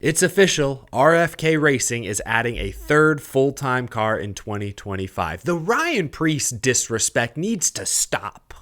It's official, RFK Racing is adding a third full-time car in 2025. The Ryan Preece disrespect needs to stop.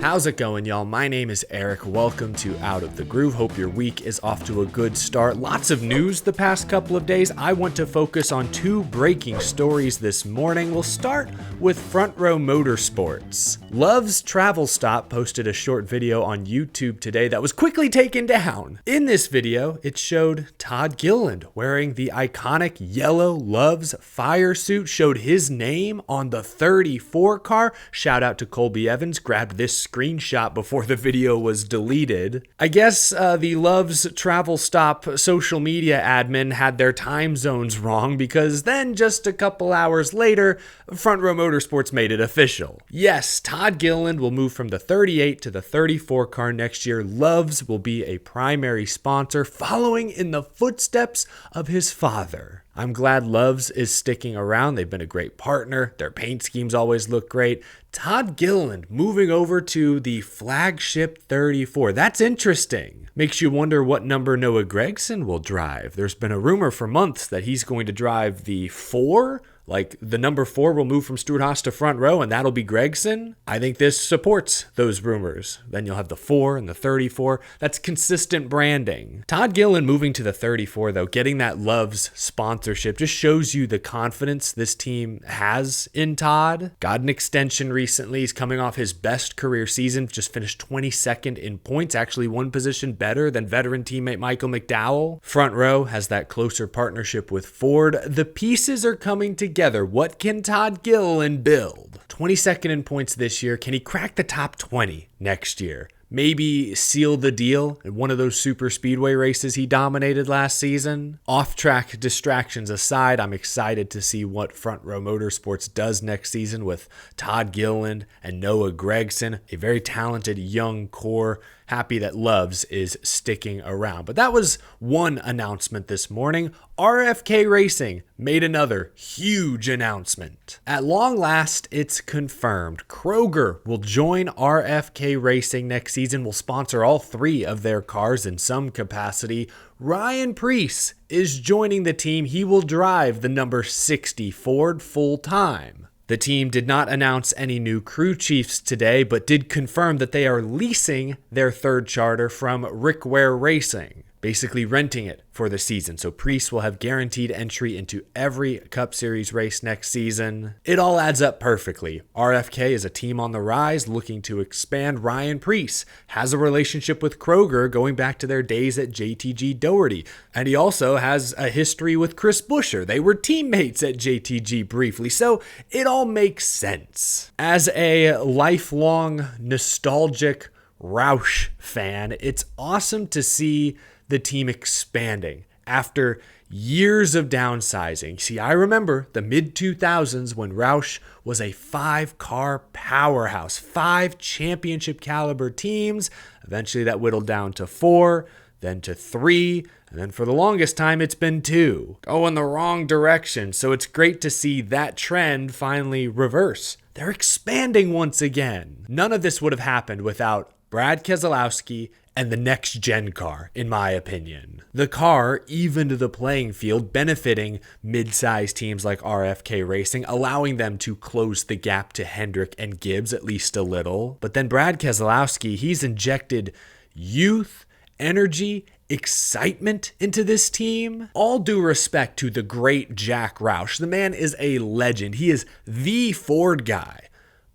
How's it going, y'all? My name is Eric. Welcome to Out of the Groove. Hope your week is off to a good start. Lots of news the past couple of days. I want to focus on two breaking stories this morning. We'll start with Row Motorsports. Love's Travel Stop posted a short video on YouTube today that was quickly taken down. In this video, it showed Todd Gilliland wearing the iconic yellow Love's fire suit, showed his name on the 34 car. Shout out to Colby Evans, grabbed this screenshot before the video was deleted. I guess the Love's Travel Stop social media admin had their time zones wrong, because then just a couple hours later, Row Motorsports made it official. Yes, Todd Gilliland will move from the 38 to the 34 car next year. Love's will be a primary sponsor, following in the footsteps of his father. I'm glad Love's is sticking around. They've been a great partner. Their paint schemes always look great. Todd Gilliland moving over to the flagship 34. That's interesting. Makes you wonder what number Noah Gragson will drive. There's been a rumor for months that he's going to drive the 4. Like, the number 4 will move from Stewart-Haas to front row, and that'll be Gragson. I think this supports those rumors. Then you'll have the 4 and the 34. That's consistent branding. Todd Gilliland moving to the 34, though, getting that Love's sponsorship, just shows you the confidence this team has in Todd. Got an extension recently. He's coming off his best career season, just finished 22nd in points, actually one position better than veteran teammate Michael McDowell. Front row has that closer partnership with Ford. The pieces are coming together. What can Todd Gilliland build? 22nd in points this year. Can he crack the top 20 next year? Maybe seal the deal in one of those super speedway races he dominated last season? Off-track distractions aside, I'm excited to see what Row Motorsports does next season with Todd Gilliland and Noah Gragson, a very talented young core. Happy that Love's is sticking around. But that was one announcement this morning. RFK Racing made another huge announcement. At long last, it's confirmed. Kroger will join RFK Racing next season, will sponsor all 3 of their cars in some capacity. Ryan Preece is joining the team. He will drive the number 60 Ford full-time. The team did not announce any new crew chiefs today, but did confirm that they are leasing their third charter from RFK Racing, basically renting it for the season. So Preece will have guaranteed entry into every Cup Series race next season. It all adds up perfectly. RFK is a team on the rise looking to expand. Ryan Preece has a relationship with Kroger going back to their days at JTG Doherty. And he also has a history with Chris Buescher. They were teammates at JTG briefly. So it all makes sense. As a lifelong nostalgic Roush fan, it's awesome to see the team expanding after years of downsizing. See, I remember the mid-2000s when Roush was a 5-car powerhouse, 5 championship caliber teams. Eventually that whittled down to 4, then to 3, and then for the longest time it's been 2. Going the wrong direction. So it's great to see that trend finally reverse. They're expanding once again. None of this would have happened without Brad Keselowski and the next-gen car, in my opinion. The car evened the playing field, benefiting mid-sized teams like RFK Racing, allowing them to close the gap to Hendrick and Gibbs at least a little. But then Brad Keselowski, he's injected youth, energy, excitement into this team. All due respect to the great Jack Roush. The man is a legend. He is the Ford guy.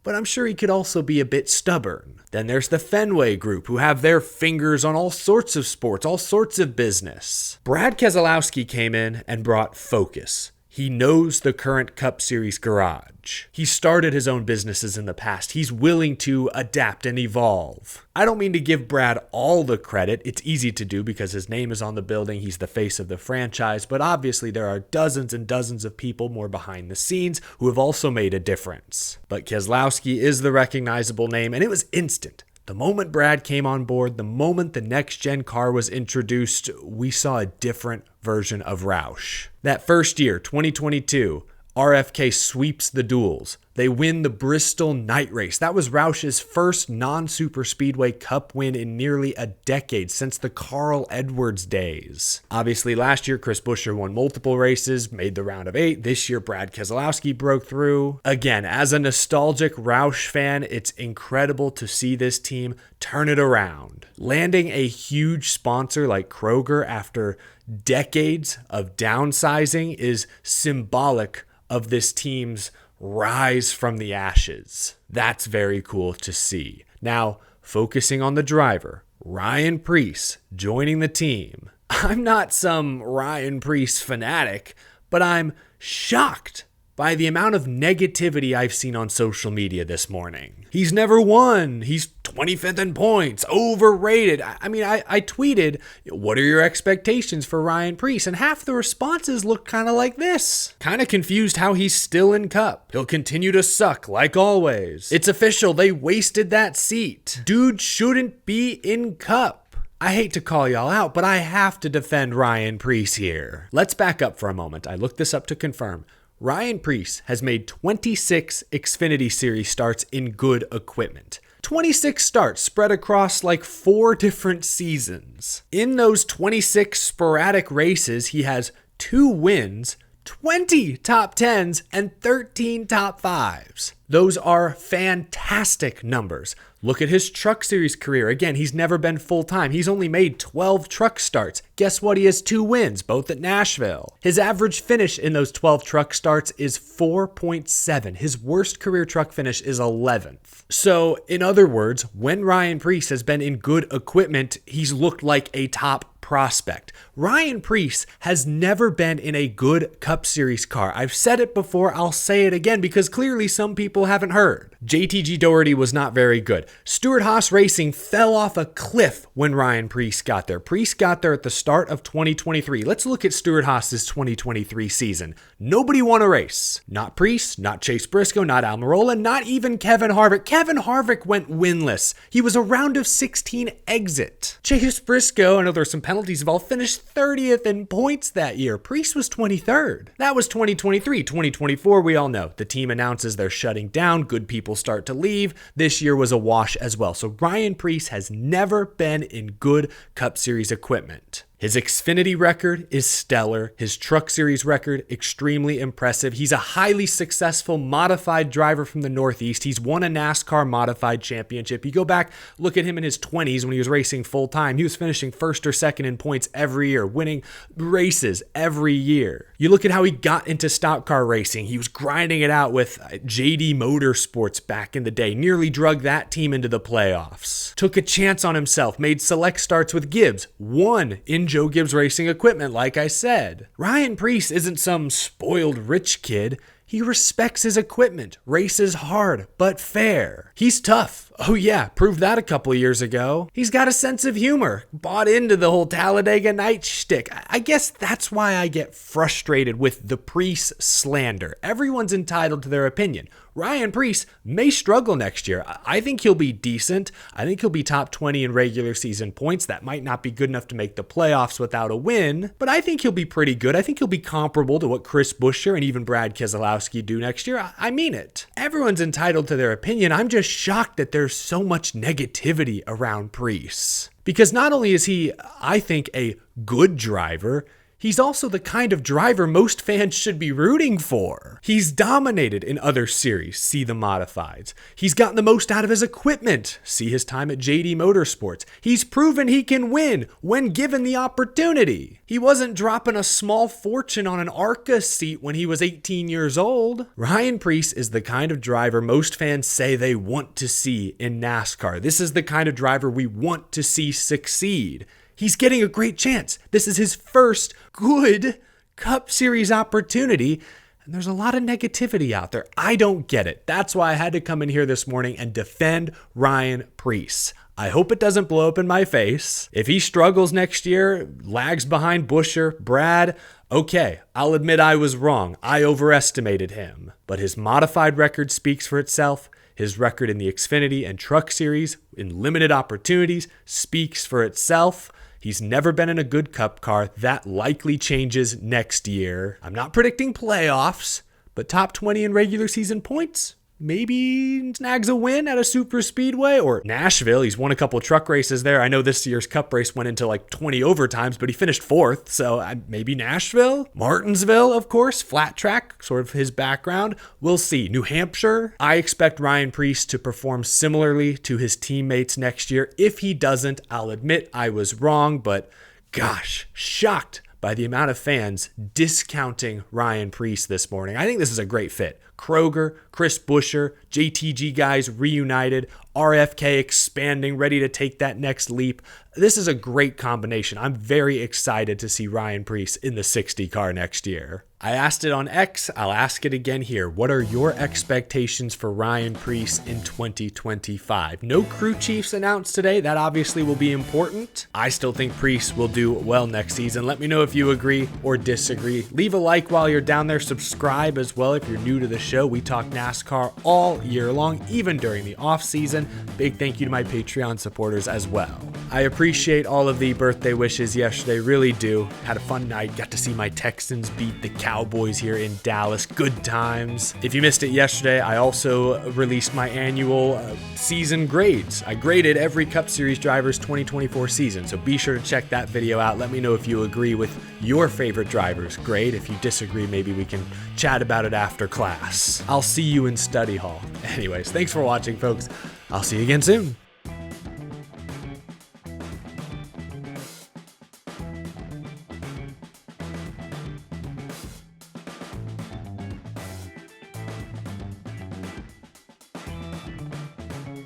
But I'm sure he could also be a bit stubborn. Then there's the Fenway Group, who have their fingers on all sorts of sports, all sorts of business. Brad Keselowski came in and brought focus. He knows the current Cup Series garage. He started his own businesses in the past. He's willing to adapt and evolve. I don't mean to give Brad all the credit. It's easy to do because his name is on the building. He's the face of the franchise. But obviously there are dozens and dozens of people more behind the scenes who have also made a difference. But Keselowski is the recognizable name, and it was instant. The moment Brad came on board, the moment the next-gen car was introduced, we saw a different version of Roush. That first year, 2022, RFK sweeps the duels. They win the Bristol Night Race. That was Roush's first non-superspeedway cup win in nearly a decade, since the Carl Edwards days. Obviously, last year, Chris Buescher won multiple races, made the round of 8. This year, Brad Keselowski broke through. Again, as a nostalgic Roush fan, it's incredible to see this team turn it around. Landing a huge sponsor like Kroger after decades of downsizing is symbolic of this team's rise from the ashes. That's very cool to see. Now, focusing on the driver, Ryan Preece joining the team. I'm not some Ryan Preece fanatic, but I'm shocked by the amount of negativity I've seen on social media this morning. He's never won. He's 25th in points. Overrated. I tweeted, what are your expectations for Ryan Preece? And half the responses look kind of like this. Kind of confused how he's still in Cup. He'll continue to suck like always. It's official. They wasted that seat. Dude shouldn't be in Cup. I hate to call y'all out, but I have to defend Ryan Preece here. Let's back up for a moment. I looked this up to confirm. Ryan Preece has made 26 Xfinity Series starts in good equipment. 26 starts spread across like 4 different seasons. In those 26 sporadic races, he has 2 wins, 20 top 10s, and 13 top 5s. Those are fantastic numbers. Look at his Truck Series career. Again, he's never been full-time. He's only made 12 truck starts. Guess what? He has 2 wins, both at Nashville. His average finish in those 12 truck starts is 4.7. His worst career truck finish is 11th. So, in other words, when Ryan Preece has been in good equipment, he's looked like a top prospect. Ryan Preece has never been in a good Cup Series car. I've said it before, I'll say it again because clearly some people haven't heard. JTG Doherty was not very good. Stewart-Haas Racing fell off a cliff when Ryan Preece got there. Preece got there at the start of 2023. Let's look at Stewart-Haas's 2023 season. Nobody won a race. Not Preece, not Chase Briscoe, not Almirola, not even Kevin Harvick. Kevin Harvick went winless. He was a round of 16 exit. Chase Briscoe, I know there's some penalties involved, finished 30th in points that year. Preece was 23rd. That was 2023. 2024, we all know. The team announces they're shutting down. Good people start to leave. This year was a wash as well. So Ryan Preece has never been in good Cup Series equipment. His Xfinity record is stellar. His Truck Series record, extremely impressive. He's a highly successful modified driver from the Northeast. He's won a NASCAR modified championship. You go back, look at him in his 20s when he was racing full time. He was finishing first or second in points every year, winning races every year. You look at how he got into stock car racing. He was grinding it out with JD Motorsports back in the day, nearly drug that team into the playoffs. Took a chance on himself, made select starts with Gibbs, won in Joe Gibbs Racing equipment, like I said. Ryan Preece isn't some spoiled rich kid. He respects his equipment, races hard, but fair. He's tough. Oh yeah, proved that a couple years ago. He's got a sense of humor, bought into the whole Talladega Nights shtick. I guess that's why I get frustrated with the Preece slander. Everyone's entitled to their opinion. Ryan Preece may struggle next year. I think he'll be decent. I think he'll be top 20 in regular season points. That might not be good enough to make the playoffs without a win, but I think he'll be pretty good. I think he'll be comparable to what Chris Buescher and even Brad Keselowski do next year. I mean it. Everyone's entitled to their opinion. I'm just shocked that there's so much negativity around Preece. Because not only is he, I think, a good driver, he's also the kind of driver most fans should be rooting for. He's dominated in other series, see the modifieds. He's gotten the most out of his equipment, see his time at JD Motorsports. He's proven he can win when given the opportunity. He wasn't dropping a small fortune on an ARCA seat when he was 18 years old. Ryan Preece is the kind of driver most fans say they want to see in NASCAR. This is the kind of driver we want to see succeed. He's getting a great chance. This is his first good Cup Series opportunity, and there's a lot of negativity out there. I don't get it. That's why I had to come in here this morning and defend Ryan Preece. I hope it doesn't blow up in my face. If he struggles next year, lags behind Buescher, Brad, okay, I'll admit I was wrong. I overestimated him. But his modified record speaks for itself. His record in the Xfinity and Truck Series in limited opportunities speaks for itself. He's never been in a good Cup car. That likely changes next year. I'm not predicting playoffs, but top 20 in regular season points? maybe snags a win at a super speedway, or Nashville. He's won a couple truck races there. I know this year's cup race went into like 20 overtimes, but he finished fourth. So maybe Nashville, Martinsville, of course, flat track, sort of his background. We'll see. New Hampshire. I expect Ryan Preece to perform similarly to his teammates next year. If he doesn't, I'll admit I was wrong, but gosh, shocked by the amount of fans discounting Ryan Preece this morning. I think this is a great fit. Kroger, Chris Buescher, JTG guys reunited, RFK expanding, ready to take that next leap. This is a great combination. I'm very excited to see Ryan Preece in the 60 car next year. I asked it on X. I'll ask it again here. What are your expectations for Ryan Preece in 2025? No crew chiefs announced today. That obviously will be important. I still think Preece will do well next season. Let me know if you agree or disagree. Leave a like while you're down there. Subscribe as well if you're new to the show. We talk NASCAR all year long, even during the off season. Big thank you to my Patreon supporters as well. I appreciate all of the birthday wishes yesterday, really do. Had a fun night, got to see my Texans beat the Cowboys here in Dallas. Good times. If you missed it yesterday, I also released my annual season grades. I graded every Cup Series driver's 2024 season, so be sure to check that video out. Let me know if you agree with your favorite driver's grade. If you disagree, maybe we can chat about it after class. I'll see you in study hall. Anyways, thanks for watching, folks. I'll see you again soon.